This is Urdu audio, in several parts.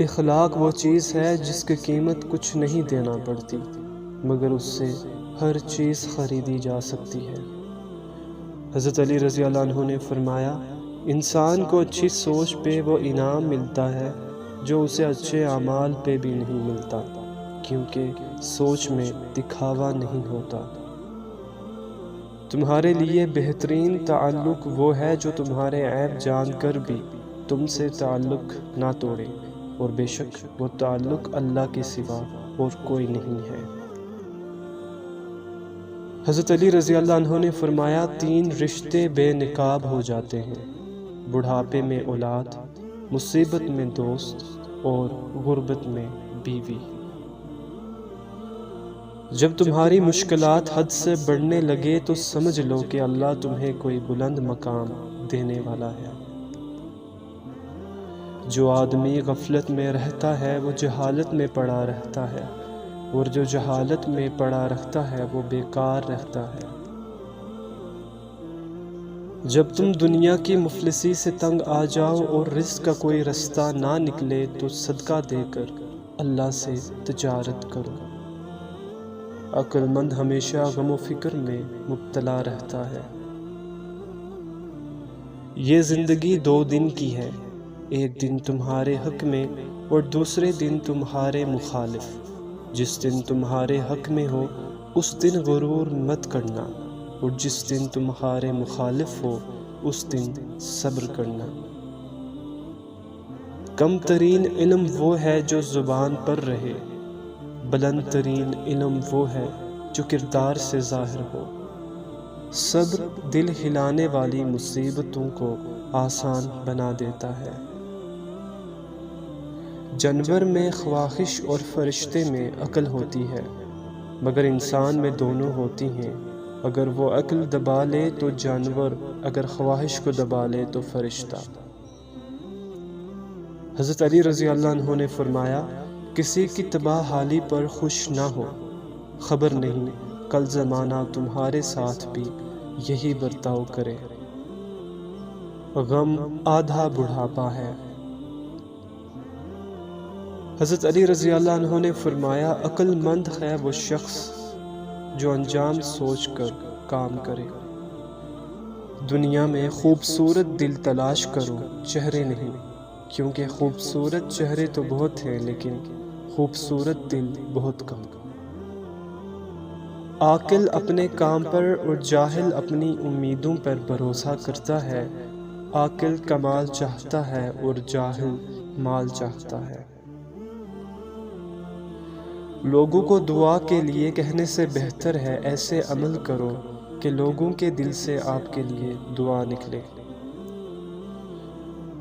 اخلاق وہ چیز ہے جس کی قیمت کچھ نہیں دینا پڑتی، مگر اس سے ہر چیز خریدی جا سکتی ہے۔ حضرت علی رضی اللہ عنہ نے فرمایا، انسان کو اچھی سوچ پہ وہ انعام ملتا ہے جو اسے اچھے اعمال پہ بھی نہیں ملتا، کیونکہ سوچ میں دکھاوا نہیں ہوتا۔ تمہارے لیے بہترین تعلق وہ ہے جو تمہارے عیب جان کر بھی تم سے تعلق نہ توڑے، اور بے شک وہ تعلق اللہ کے سوا اور کوئی نہیں ہے۔ حضرت علی رضی اللہ عنہ نے فرمایا، 3 رشتے بے نقاب ہو جاتے ہیں: بڑھاپے میں اولاد، مصیبت میں دوست، اور غربت میں بیوی۔ جب تمہاری مشکلات حد سے بڑھنے لگے تو سمجھ لو کہ اللہ تمہیں کوئی بلند مقام دینے والا ہے۔ جو آدمی غفلت میں رہتا ہے وہ جہالت میں پڑا رہتا ہے، اور جو جہالت میں پڑا رہتا ہے وہ بیکار رہتا ہے۔ جب تم دنیا کی مفلسی سے تنگ آ جاؤ اور رزق کا کوئی رستہ نہ نکلے تو صدقہ دے کر اللہ سے تجارت کرو۔ عقل مند ہمیشہ غم و فکر میں مبتلا رہتا ہے۔ یہ زندگی 2 دن کی ہے، ایک دن تمہارے حق میں اور دوسرے دن تمہارے مخالف۔ جس دن تمہارے حق میں ہو اس دن غرور مت کرنا، اور جس دن تمہارے مخالف ہو اس دن صبر کرنا۔ کم ترین علم وہ ہے جو زبان پر رہے، بلند ترین علم وہ ہے جو کردار سے ظاہر ہو۔ صبر دل ہلانے والی مصیبتوں کو آسان بنا دیتا ہے۔ جانور میں خواہش اور فرشتے میں عقل ہوتی ہے، مگر انسان میں دونوں ہوتی ہیں۔ اگر وہ عقل دبا لے تو جانور، اگر خواہش کو دبا لے تو فرشتہ۔ حضرت علی رضی اللہ عنہ نے فرمایا، کسی کی تباہ حالی پر خوش نہ ہو، خبر نہیں کل زمانہ تمہارے ساتھ بھی یہی برتاؤ کرے۔ غم آدھا بڑھاپا ہے۔ حضرت علی رضی اللہ عنہ نے فرمایا، عقل مند ہے وہ شخص جو انجام سوچ کر کام کرے۔ دنیا میں خوبصورت دل تلاش کرو، چہرے نہیں، کیونکہ خوبصورت چہرے تو بہت ہیں لیکن خوبصورت دل بہت کم۔ عاقل اپنے کام پر اور جاہل اپنی امیدوں پر بھروسہ کرتا ہے۔ عاقل کمال چاہتا ہے اور جاہل مال چاہتا ہے۔ لوگوں کو دعا کے لیے کہنے سے بہتر ہے ایسے عمل کرو کہ لوگوں کے دل سے آپ کے لیے دعا نکلے۔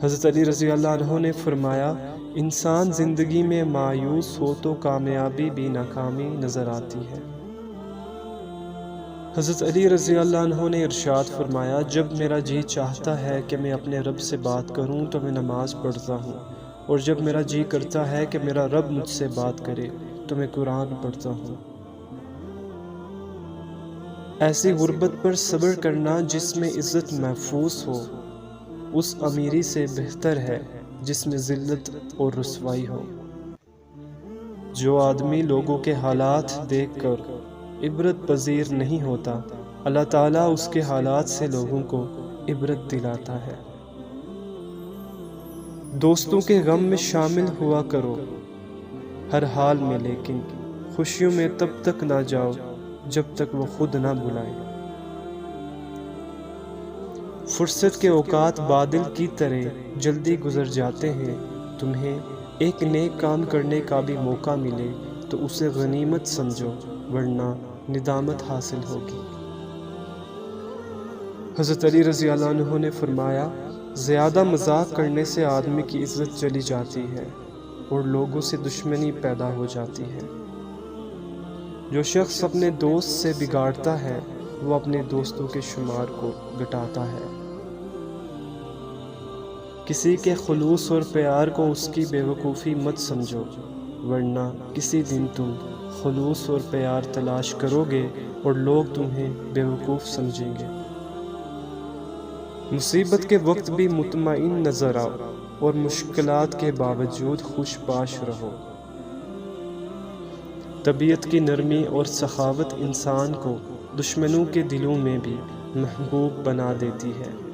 حضرت علی رضی اللہ عنہ نے فرمایا، انسان زندگی میں مایوس ہو تو کامیابی بھی ناکامی نظر آتی ہے۔ حضرت علی رضی اللہ عنہ نے ارشاد فرمایا، جب میرا جی چاہتا ہے کہ میں اپنے رب سے بات کروں تو میں نماز پڑھتا ہوں، اور جب میرا جی کرتا ہے کہ میرا رب مجھ سے بات کرے تو میں قرآن پڑھتا ہوں۔ ایسی غربت پر صبر کرنا جس میں عزت محفوظ ہو، اس امیری سے بہتر ہے جس میں ذلت اور رسوائی ہو۔ جو آدمی لوگوں کے حالات دیکھ کر عبرت پذیر نہیں ہوتا، اللہ تعالیٰ اس کے حالات سے لوگوں کو عبرت دلاتا ہے۔ دوستوں کے غم میں شامل ہوا کرو ہر حال میں، لیکن خوشیوں میں تب تک نہ جاؤ جب تک وہ خود نہ بلائیں۔ فرصت کے اوقات بادل کی طرح جلدی گزر جاتے ہیں۔ تمہیں ایک نیک کام کرنے کا بھی موقع ملے تو اسے غنیمت سمجھو، ورنہ ندامت حاصل ہوگی۔ حضرت علی رضی اللہ عنہ نے فرمایا، زیادہ مذاق کرنے سے آدمی کی عزت چلی جاتی ہے اور لوگوں سے دشمنی پیدا ہو جاتی ہے۔ جو شخص اپنے دوست سے بگاڑتا ہے وہ اپنے دوستوں کے شمار کو گھٹاتا ہے۔ کسی کے خلوص اور پیار کو اس کی بے وقوفی مت سمجھو، ورنہ کسی دن تم خلوص اور پیار تلاش کرو گے اور لوگ تمہیں بے وقوف سمجھیں گے۔ مصیبت کے وقت بھی مطمئن نظر آؤ، اور مشکلات کے باوجود خوش باش رہو۔ طبیعت کی نرمی اور سخاوت انسان کو دشمنوں کے دلوں میں بھی محبوب بنا دیتی ہے۔